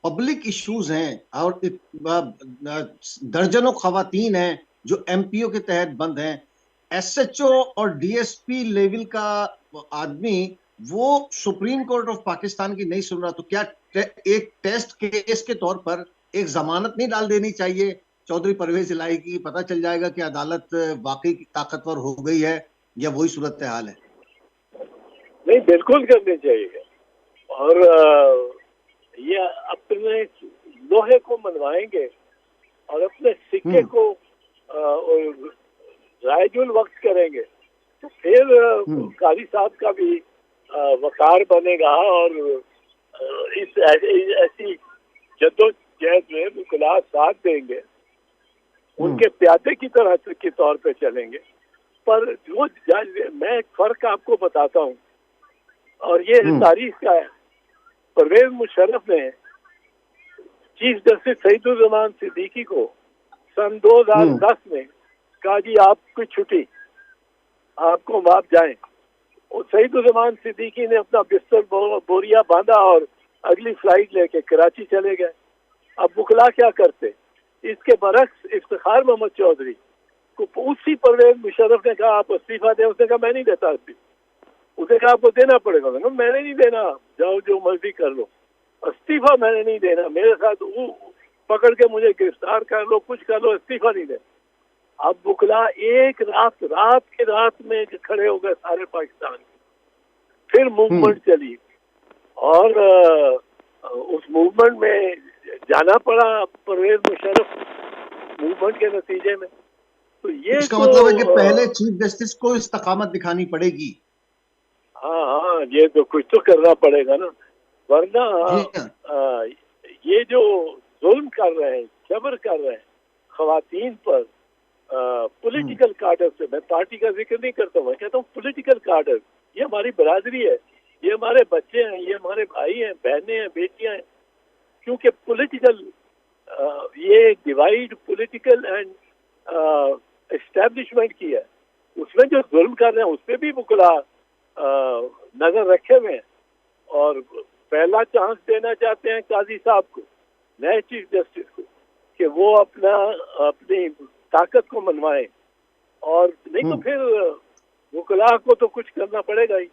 Public issues ہیں اور درجنوں خواتین ہیں جو ایم پی او کے تحت بند ہیں. ایس ایچ او اور ڈی ایس پی لیول کا آدمی وہ سپریم کورٹ آف پاکستان کی نہیں سن رہا, تو کیا ایک ٹیسٹ کیس کے طور پر ایک ضمانت نہیں ڈال دینی چاہیے چودھری پرویز الہی کی؟ پتہ چل جائے گا کہ عدالت واقعی طاقتور ہو گئی ہے یا وہی صورتحال ہے. نہیں, بالکل کرنی چاہیے. اور یہ اپنے لوہے کو منوائیں گے اور اپنے سکے کو رائج الوقت کریں گے تو پھر قاضی صاحب کا بھی وقار بنے گا, اور اس ایسی جدوجہد میں وکلاء ساتھ دیں گے, ان کے پیادے کی طرح کے طور پہ چلیں گے. پر جو میں ایک فرق آپ کو بتاتا ہوں, اور یہ تاریخ کا ہے. پرویز مشرف نے چیف جسٹس سعید الرحمان صدیقی کو سن 2010 میں کہا جی آپ کی چھٹی, آپ کو آپ جائیں. اور سعید الرحمان صدیقی نے اپنا بستر بوریا باندھا اور اگلی فلائٹ لے کے کراچی چلے گئے. اب وکلاء کیا کرتے؟ اس کے برعکس افتخار محمد چودھری کو اسی پرویز مشرف نے کہا آپ استعفیٰ دیں. اس نے کہا میں نہیں دیتا استعفیٰ. اس نے کہا آپ کو دینا پڑے گا. میں نے نہیں دینا, جاؤ جو مرضی کر لو, استعفیٰ میں نے نہیں دینا. میرے ساتھ پکڑ کے مجھے گرفتار کر لو, کچھ کر لو, استعفیٰ نہیں دینا. اب وکلاء ایک رات میں کھڑے ہو گئے سارے پاکستان کے. پھر موومنٹ چلی اور اس موومنٹ میں جانا پڑا پرویز مشرف موومنٹ کے نتیجے میں. تو یہ اس کا مطلب ہے کہ پہلے چیف جسٹس کو استقامت دکھانی پڑے گی. ہاں, یہ تو کچھ تو کرنا پڑے گا نا, ورنہ یہ جو ظلم کر رہے ہیں, جبر کر رہے ہیں خواتین پر, پولیٹیکل کارڈر سے, میں پارٹی کا ذکر نہیں کرتا ہوں, میں کہتا ہوں پولیٹیکل کارڈر. یہ ہماری برادری ہے, یہ ہمارے بچے ہیں, یہ ہمارے بھائی ہیں, بہنیں ہیں, بیٹیاں ہیں. کیونکہ پولیٹیکل یہ ڈیوائڈ پولیٹیکل اینڈ اسٹیبلشمنٹ کی ہے. اس میں جو ظلم کر رہے ہیں اس پہ بھی وکلاء نظر رکھے ہوئے ہیں, اور پہلا چانس دینا چاہتے ہیں قاضی صاحب کو, نئے چیف جسٹس کو, کہ وہ اپنی طاقت کو منوائیں. اور نہیں تو پھر وکلاء کو تو کچھ کرنا پڑے گا ہی.